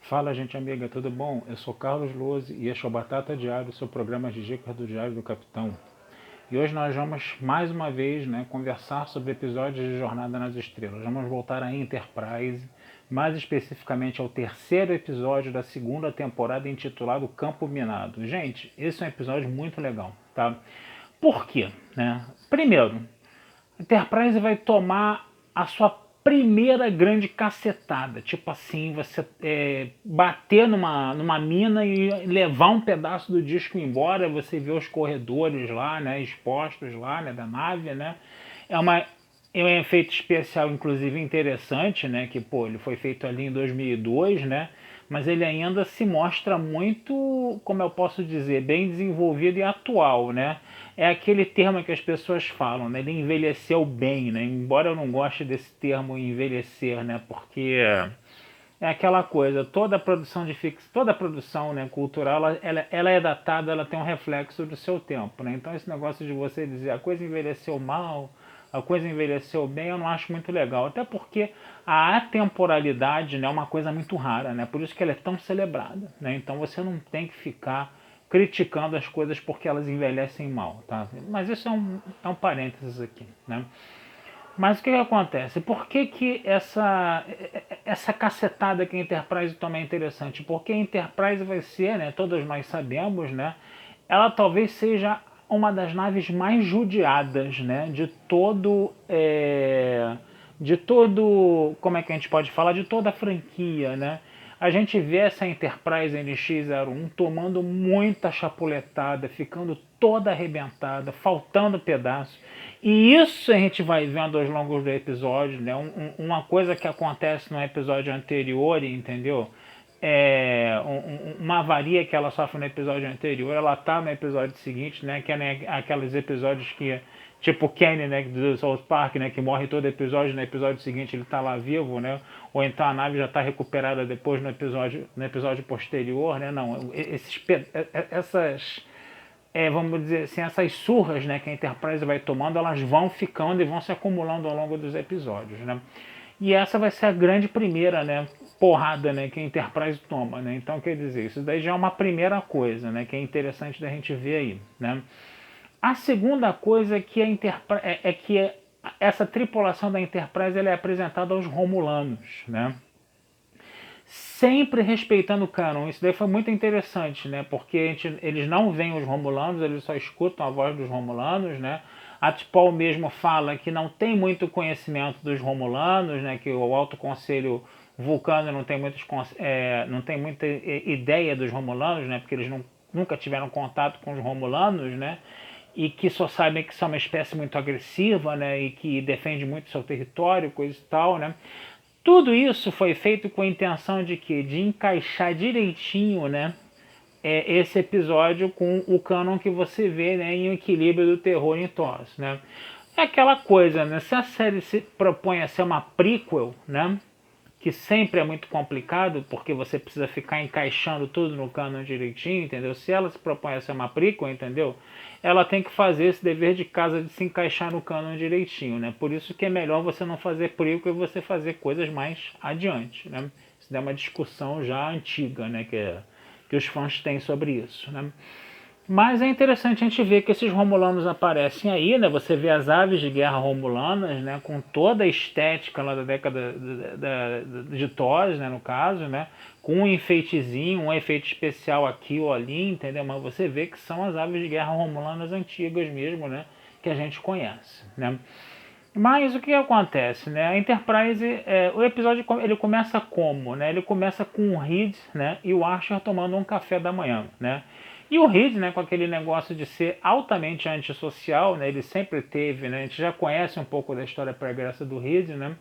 Fala, gente amiga, tudo bom? Eu sou Carlos Lose e este é o Batata Diário, seu programa de dicas do Diário do Capitão. E hoje nós vamos mais uma vez conversar sobre episódios de Jornada nas Estrelas. Vamos voltar à Enterprise, mais especificamente ao terceiro episódio da segunda temporada intitulado Campo Minado. Gente, esse é um episódio muito legal, tá? Por quê? Primeiro, a Enterprise vai tomar a sua primeira grande cacetada. Tipo assim, você bater numa mina e levar um pedaço do disco embora, você vê os corredores lá, né, expostos lá, né, da nave, né. É uma é um efeito especial, inclusive, interessante, né? Que, pô, ele foi feito ali em 2002, né? Mas ele ainda se mostra muito, como eu posso dizer, bem desenvolvido e atual, né? É aquele termo que as pessoas falam, né? Ele envelheceu bem, né? Embora eu não goste desse termo envelhecer, né? Porque é aquela coisa, toda a produção de ficção, toda a produção, né, cultural, ela é datada, ela tem um reflexo do seu tempo, né? Então esse negócio de você dizer a coisa envelheceu mal, a coisa envelheceu bem, eu não acho muito legal. Até porque a atemporalidade, né, é uma coisa muito rara, né? Por isso que ela é tão celebrada, né? Então você não tem que ficar criticando as coisas porque elas envelhecem mal, tá? Mas isso é um parênteses aqui, né? Mas o que acontece? Por que essa cacetada que a Enterprise toma é interessante? Porque a Enterprise vai ser, né, todos nós sabemos, né, ela talvez seja uma das naves mais judiadas, né, de todo, como é que a gente pode falar, de toda a franquia, né? A gente vê essa Enterprise NX-01 tomando muita chapuletada, ficando toda arrebentada, faltando pedaço. E isso a gente vai vendo aos longos do episódio, né? Uma coisa que acontece no episódio anterior, entendeu? Uma avaria que ela sofre no episódio anterior, ela tá no episódio seguinte, né? Que é, né, aqueles episódios que, tipo Kenny, né, do South Park, né, que morre todo episódio, no episódio seguinte ele tá lá vivo, né? Ou então a nave já tá recuperada depois no episódio posterior, né? Não, essas vamos dizer assim, essas surras, né, que a Enterprise vai tomando, elas vão ficando e vão se acumulando ao longo dos episódios, né? E essa vai ser a grande primeira, né, porrada, né, que a Enterprise toma, né? Então, quer dizer, isso daí já é uma primeira coisa, né, que é interessante da gente ver aí, né? A segunda coisa é que essa tripulação da Enterprise ela é apresentada aos Romulanos, né? Sempre respeitando o canon. Isso daí foi muito interessante, né? Porque eles não veem os Romulanos, eles só escutam a voz dos Romulanos, né? A T'Pol mesmo fala que não tem muito conhecimento dos Romulanos, né? Que o Alto Conselho Vulcano não tem muita ideia dos Romulanos, né? Porque eles nunca tiveram contato com os Romulanos, né? E que só sabem que são uma espécie muito agressiva, né? E que defende muito seu território, coisa e tal, né? Tudo isso foi feito com a intenção de quê? De encaixar direitinho, né, esse episódio com o canon que você vê, né, em O Equilíbrio do Terror em TOS, né? É aquela coisa, né? Se a série se propõe a ser uma prequel, né, que sempre é muito complicado, porque você precisa ficar encaixando tudo no canon direitinho, entendeu? Se ela se propõe a ser uma prequel, entendeu? Ela tem que fazer esse dever de casa de se encaixar no canon direitinho, né? Por isso que é melhor você não fazer prequel e você fazer coisas mais adiante, né? Isso é uma discussão já antiga, né? Que os fãs têm sobre isso, né? Mas é interessante a gente ver que esses romulanos aparecem aí, né? Você vê as aves de guerra romulanas, né? Com toda a estética lá da década de TOS, né? No caso, né? Com um enfeitezinho, um efeito especial aqui ou ali, entendeu? Mas você vê que são as aves de guerra romulanas antigas mesmo, né? Que a gente conhece, né? Mas o que acontece, né? A Enterprise, o episódio ele começa como, né? Ele começa com o Reed, né? E o Archer tomando um café da manhã, né? E o Reed, né? Com aquele negócio de ser altamente antissocial, né? Ele sempre teve, né? A gente já conhece um pouco da história pregressa do Reed, né?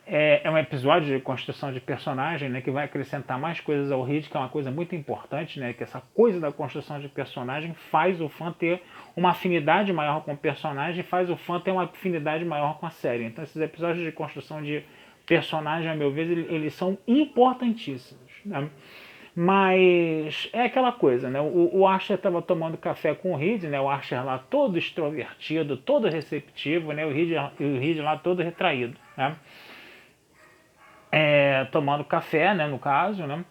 É um episódio de construção de personagem, né, que vai acrescentar mais coisas ao Reed, que é uma coisa muito importante, né, que essa coisa da construção de personagem faz o fã ter uma afinidade maior com o personagem, faz o fã ter uma afinidade maior com a série. Então esses episódios de construção de personagem, a meu ver, eles são importantíssimos, né? Mas é aquela coisa, né? O Archer estava tomando café com o Reed, né? O Archer lá todo extrovertido, todo receptivo, né? O Reed lá todo retraído, né? Tomando café, né, no caso, né?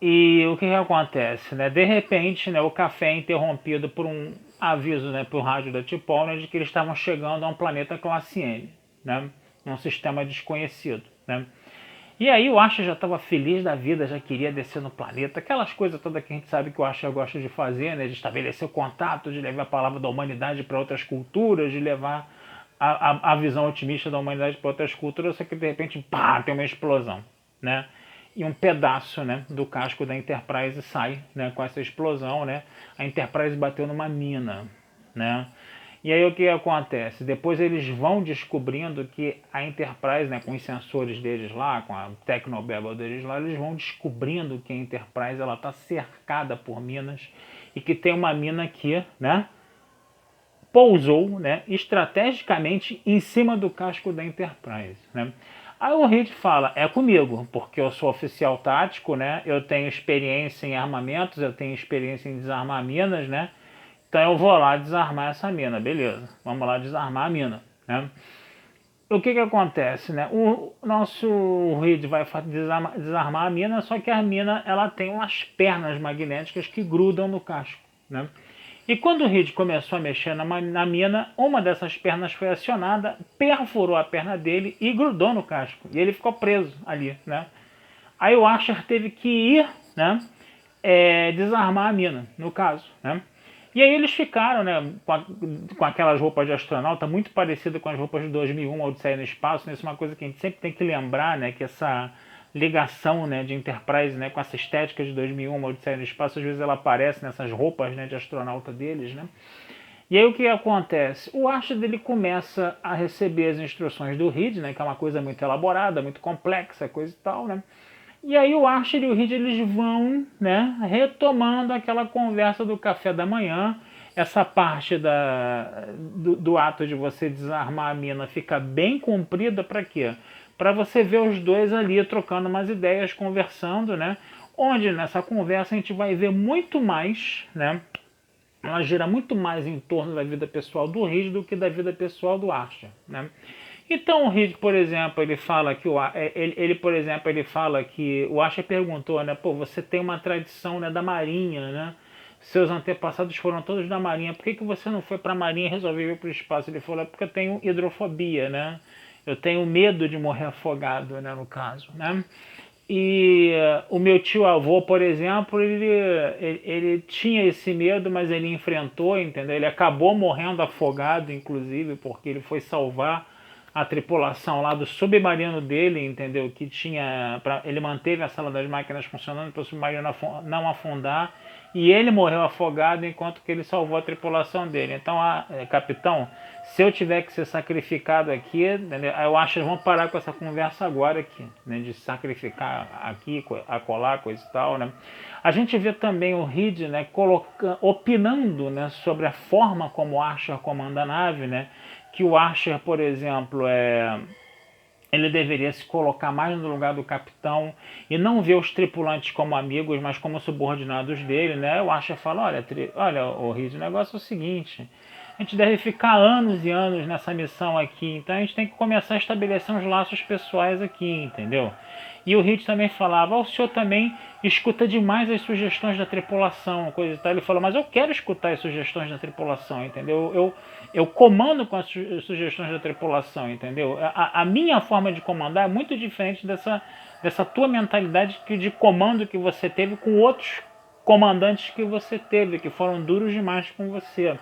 E o que acontece, né? De repente, né, o café é interrompido por um aviso, né, por rádio da Tipol, né, de que eles estavam chegando a um planeta classe N, né, um sistema desconhecido, né. E aí o Asher já estava feliz da vida, já queria descer no planeta, aquelas coisas todas que a gente sabe que o Asher gosta de fazer, né, de estabelecer o contato, de levar a palavra da humanidade para outras culturas, de levar a visão otimista da humanidade para outras culturas, só que de repente, pá, tem uma explosão, né? E um pedaço, né, do casco da Enterprise sai, né, com essa explosão, né? A Enterprise bateu numa mina, né? E aí o que acontece? Depois eles vão descobrindo que a Enterprise, né, com os sensores deles lá, com a Tecnobabble deles lá, eles vão descobrindo que a Enterprise ela está cercada por minas e que tem uma mina aqui, né, pousou, né, estrategicamente em cima do casco da Enterprise, né. Aí o Reed fala, é comigo, porque eu sou oficial tático, né, eu tenho experiência em armamentos, eu tenho experiência em desarmar minas, né, então eu vou lá desarmar essa mina, beleza, vamos lá desarmar a mina, né. O que acontece, né, o nosso Reed vai desarmar a mina, só que a mina ela tem umas pernas magnéticas que grudam no casco, né. E quando o Reed começou a mexer na mina, uma dessas pernas foi acionada, perfurou a perna dele e grudou no casco. E ele ficou preso ali, né? Aí o Archer teve que ir, né, desarmar a mina, no caso, né? E aí eles ficaram, né, com aquelas roupas de astronauta, muito parecida com as roupas de 2001, Odisseia no Espaço, né? Isso é uma coisa que a gente sempre tem que lembrar, né, que essa ligação, né, de Enterprise, né, com essa estética de 2001, Odisseia no Espaço, às vezes ela aparece nessas roupas, né, de astronauta deles, né? E aí o que acontece? O Archer dele começa a receber as instruções do Reed, né, que é uma coisa muito elaborada, muito complexa, coisa e tal, né? E aí o Archer e o Reed eles vão, né, retomando aquela conversa do café da manhã. Essa parte do ato de você desarmar a mina fica bem comprida para quê? Para você ver os dois ali trocando umas ideias, conversando, né? Onde nessa conversa a gente vai ver muito mais, né? Ela gira muito mais em torno da vida pessoal do Reed do que da vida pessoal do Archer, né? Então o Reed, por exemplo, ele fala que por exemplo, ele fala que o Archer perguntou, né, pô, você tem uma tradição, né, da Marinha, né? Seus antepassados foram todos da Marinha. Por que você não foi para a Marinha e resolveu ir para o espaço? Ele falou, é porque eu tenho hidrofobia, né? Eu tenho medo de morrer afogado, né, no caso, né? E o meu tio-avô, por exemplo, ele tinha esse medo, mas ele enfrentou, entendeu? Ele acabou morrendo afogado, inclusive, porque ele foi salvar a tripulação lá do submarino dele, entendeu? Que tinha, ele manteve a sala das máquinas funcionando para o submarino não afundar, e ele morreu afogado enquanto que ele salvou a tripulação dele. Então, capitão, se eu tiver que ser sacrificado aqui, entendeu? Eu acho que vamos parar com essa conversa agora aqui, né? De sacrificar aqui, acolá, coisa e tal, né? A gente vê também o Reed, né, opinando, né, sobre a forma como o Archer comanda a nave, né? Que o Archer, por exemplo, ele deveria se colocar mais no lugar do capitão e não ver os tripulantes como amigos, mas como subordinados dele, né? O Archer fala, olha, o Reed, o negócio é o seguinte, a gente deve ficar anos e anos nessa missão aqui, então a gente tem que começar a estabelecer uns laços pessoais aqui, entendeu? E o Reed também falava, o senhor também escuta demais as sugestões da tripulação, coisa e tal. Ele falou, mas eu quero escutar as sugestões da tripulação, entendeu? Eu comando com as sugestões da tripulação, entendeu? A minha forma de comandar é muito diferente dessa tua mentalidade de comando que você teve com outros comandantes que você teve, que foram duros demais com você.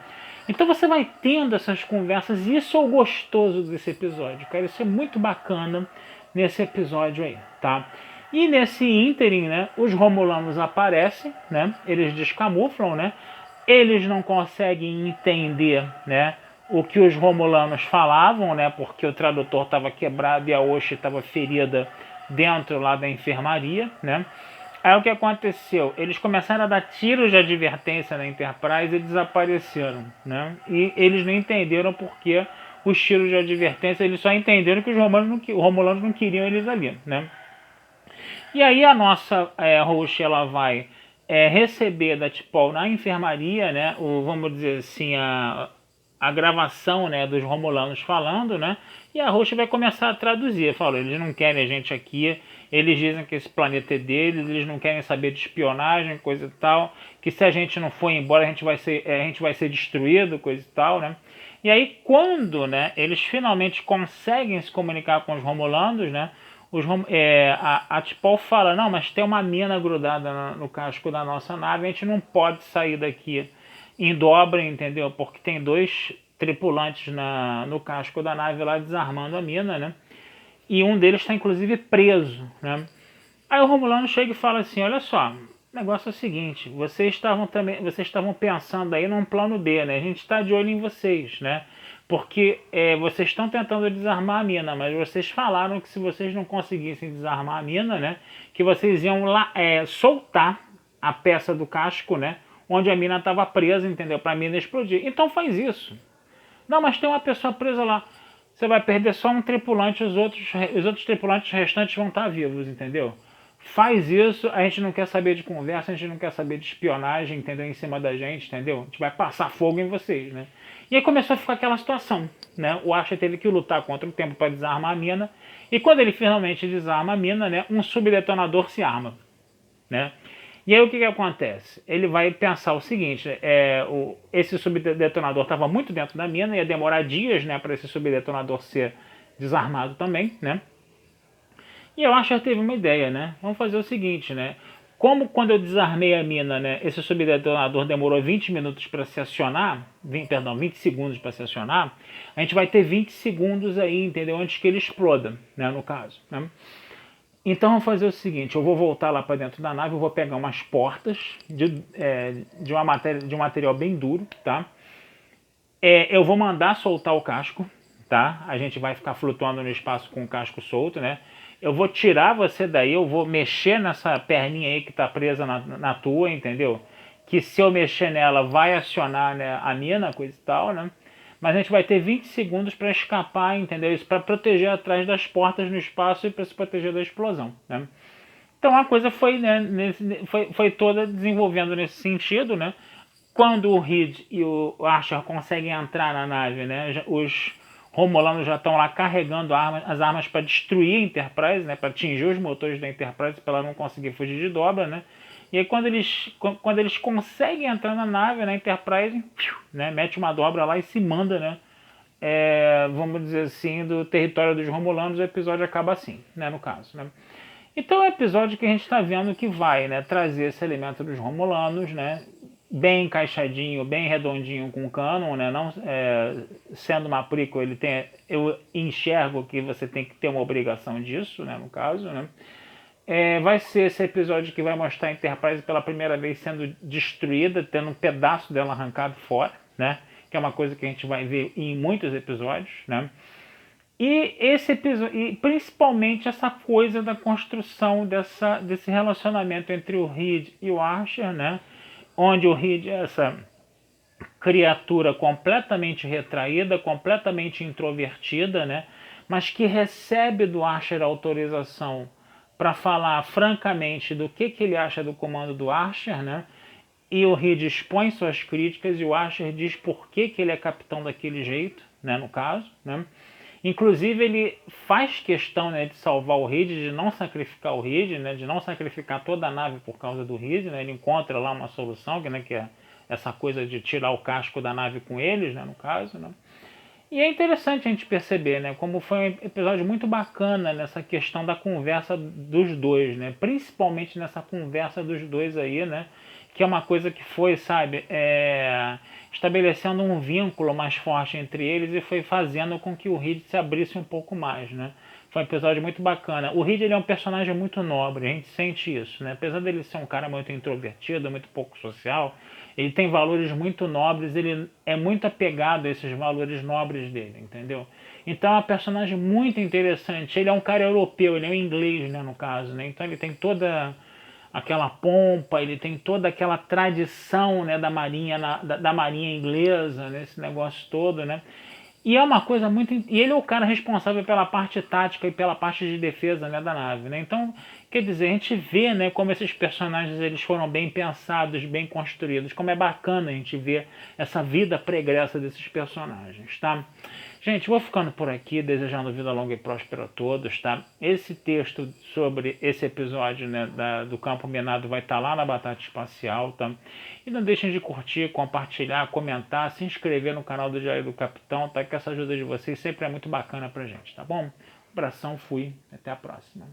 Então você vai tendo essas conversas, e isso é o gostoso desse episódio, cara. Isso é muito bacana nesse episódio aí, tá? E nesse ínterim, né, os romulanos aparecem, né? Eles descamuflam, né? Eles não conseguem entender, né, o que os romulanos falavam, né? Porque o tradutor estava quebrado e a Oshi estava ferida dentro lá da enfermaria, né? Aí o que aconteceu? Eles começaram a dar tiros de advertência na Enterprise e desapareceram, né? E eles não entenderam porque os tiros de advertência, eles só entenderam que os romulanos não queriam eles ali, né? E aí a nossa host, ela vai receber da T'Pol na enfermaria, né? Vamos dizer assim, a gravação, né, dos romulanos falando, né, e a Roche vai começar a traduzir. Fala, eles não querem a gente aqui, eles dizem que esse planeta é deles, eles não querem saber de espionagem, coisa e tal, que se a gente não for embora a gente vai ser destruído, coisa e tal, né. E aí quando, né, eles finalmente conseguem se comunicar com os romulanos, né, a T'Pol fala, não, mas tem uma mina grudada no casco da nossa nave, a gente não pode sair daqui em dobra, entendeu? Porque tem 2 tripulantes no casco da nave lá desarmando a mina, né? E um deles está inclusive preso, né? Aí o Romulano chega e fala assim, olha só, o negócio é o seguinte, vocês estavam pensando aí num plano B, né? A gente está de olho em vocês, né? Porque vocês estão tentando desarmar a mina, mas vocês falaram que se vocês não conseguissem desarmar a mina, né? Que vocês iam lá soltar a peça do casco, né? Onde a mina estava presa, entendeu? Para a mina explodir. Então faz isso. Não, mas tem uma pessoa presa lá. Você vai perder só um tripulante, os outros tripulantes restantes vão estar vivos, entendeu? Faz isso, a gente não quer saber de conversa, a gente não quer saber de espionagem, entendeu? Em cima da gente, entendeu? A gente vai passar fogo em vocês, né? E aí começou a ficar aquela situação, né? O Archer teve que lutar contra o tempo para desarmar a mina, e quando ele finalmente desarma a mina, né? Um subdetonador se arma, né? E aí o que acontece? Ele vai pensar o seguinte, esse subdetonador estava muito dentro da mina, ia demorar dias, né, para esse subdetonador ser desarmado também, né? E eu acho que teve uma ideia, né? Vamos fazer o seguinte, né? Como quando eu desarmei a mina, né, esse subdetonador demorou 20 minutos para se acionar, 20 segundos para se acionar, a gente vai ter 20 segundos aí, entendeu? Antes que ele exploda, né, no caso, né? Então vamos fazer o seguinte, eu vou voltar lá para dentro da nave, eu vou pegar umas portas de um material bem duro, tá? Eu vou mandar soltar o casco, tá? A gente vai ficar flutuando no espaço com o casco solto, né? Eu vou tirar você daí, eu vou mexer nessa perninha aí que tá presa na tua, entendeu? Que se eu mexer nela vai acionar, né, a mina, coisa e tal, né? Mas a gente vai ter 20 segundos para escapar, entendeu? Isso para proteger atrás das portas no espaço e para se proteger da explosão, né? Então a coisa foi, né, foi toda desenvolvendo nesse sentido, né? Quando o Reed e o Archer conseguem entrar na nave, né? Os Romulanos já estão lá carregando as armas para destruir a Enterprise, né? Para atingir os motores da Enterprise para ela não conseguir fugir de dobra, né? E aí quando eles conseguem entrar na nave, na Enterprise, né, mete uma dobra lá e se manda, né, vamos dizer assim, do território dos Romulanos. O episódio acaba assim, né, no caso, né. Então é um episódio que a gente está vendo que vai, né, trazer esse elemento dos Romulanos, né, bem encaixadinho, bem redondinho com o canon, né, não, sendo uma prequel, eu enxergo que você tem que ter uma obrigação disso, né, no caso, né. Vai ser esse episódio que vai mostrar a Enterprise pela primeira vez sendo destruída, tendo um pedaço dela arrancado fora, né? Que é uma coisa que a gente vai ver em muitos episódios, né? E esse episódio, e principalmente essa coisa da construção desse relacionamento entre o Reed e o Archer, né? Onde o Reed é essa criatura completamente retraída, completamente introvertida, né? Mas que recebe do Archer a autorização para falar francamente do que ele acha do comando do Archer, né? E o Reed expõe suas críticas e o Archer diz por que ele é capitão daquele jeito, né, no caso, né? Inclusive ele faz questão, né, de salvar o Reed, de não sacrificar o Reed, né, de não sacrificar toda a nave por causa do Reed, né? Ele encontra lá uma solução, que é essa coisa de tirar o casco da nave com eles, né, no caso, né? E é interessante a gente perceber, né, como foi um episódio muito bacana nessa questão da conversa dos dois, né, principalmente nessa conversa dos dois aí, né, que é uma coisa que foi, sabe, estabelecendo um vínculo mais forte entre eles e foi fazendo com que o Reed se abrisse um pouco mais, né. Foi um episódio muito bacana. O Reed, ele é um personagem muito nobre, a gente sente isso, né, apesar dele ser um cara muito introvertido, muito pouco social, ele tem valores muito nobres, ele é muito apegado a esses valores nobres dele, entendeu? Então é um personagem muito interessante. Ele é um cara europeu, ele é um inglês, né, no caso, né? Então ele tem toda aquela pompa, ele tem toda aquela tradição, né, da marinha inglesa, né, esse negócio todo, né? E é uma coisa muito. E ele é o cara responsável pela parte tática e pela parte de defesa, né, da nave, né? Então, quer dizer, a gente vê, né, como esses personagens eles foram bem pensados, bem construídos, como é bacana a gente ver essa vida pregressa desses personagens, tá? Gente, vou ficando por aqui, desejando vida longa e próspera a todos, tá? Esse texto sobre esse episódio, né, do campo minado vai estar lá na Batata Espacial, tá? E não deixem de curtir, compartilhar, comentar, se inscrever no canal do Diário do Capitão, tá? Que essa ajuda de vocês sempre é muito bacana pra gente, tá bom? Um abração, fui, até a próxima.